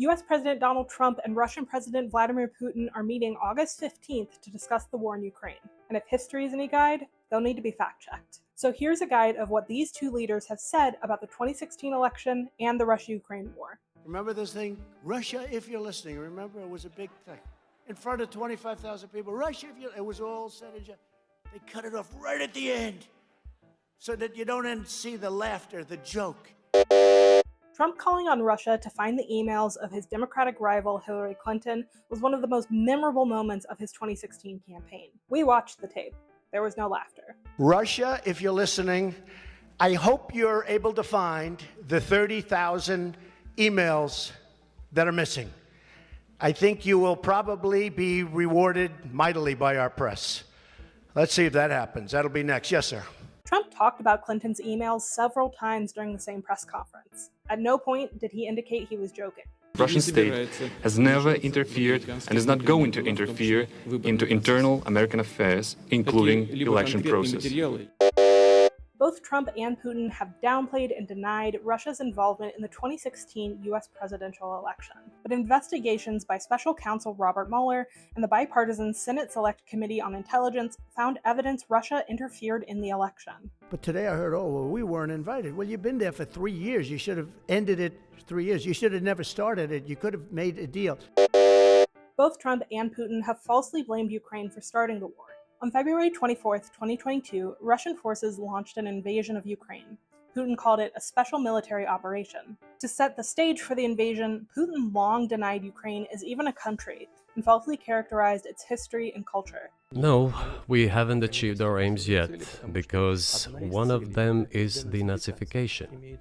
US President Donald Trump and Russian President Vladimir Putin are meeting August 15th to discuss the war in Ukraine. And if history is any guide, they'll need to be fact-checked. So here's a guide of what these two leaders have said about the 2016 election and the Russia-Ukraine war. Remember this thing? Russia, if you're listening, remember it was a big thing. In front of 25,000 people, Russia, if you, it was all said and done. They cut it off right at the end so that you don't see the laughter, the joke. Trump calling on Russia to find the emails of his Democratic rival Hillary Clinton was one of the most memorable moments of his 2016 campaign. We watched the tape. There was no laughter. Russia, if you're listening, I hope you're able to find the 30,000 emails that are missing. I think you will probably be rewarded mightily by our press. Let's see if that happens. That'll be next. Yes, sir. Trump talked about Clinton's emails several times during the same press conference. At no point did he indicate he was joking. The Russian state has never interfered and is not going to interfere into internal American affairs, including the election process. Both Trump and Putin have downplayed and denied Russia's involvement in the 2016 US presidential election. But investigations by special counsel Robert Mueller and the bipartisan Senate Select Committee on Intelligence found evidence Russia interfered in the election. But today I heard, well, we weren't invited. Well, you've been there for 3 years. You should have ended it 3 years. You should have never started it. You could have made a deal. Both Trump and Putin have falsely blamed Ukraine for starting the war. On February 24, 2022, Russian forces launched an invasion of Ukraine. Putin called it a special military operation. To set the stage for the invasion, Putin long denied Ukraine is even a country and falsely characterized its history and culture. No, we haven't achieved our aims yet, because one of them is denazification.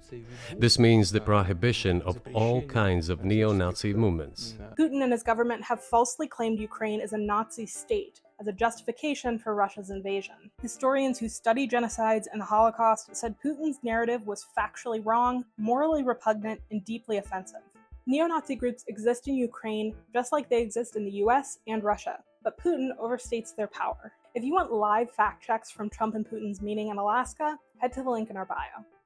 This means the prohibition of all kinds of neo-Nazi movements. Putin and his government have falsely claimed Ukraine is a Nazi state as a justification for Russia's invasion. Historians who study genocides and the Holocaust said Putin's narrative was factually wrong, morally repugnant, and deeply offensive. Neo-Nazi groups exist in Ukraine just like they exist in the US and Russia, but Putin overstates their power. If you want live fact checks from Trump and Putin's meeting in Alaska, head to the link in our bio.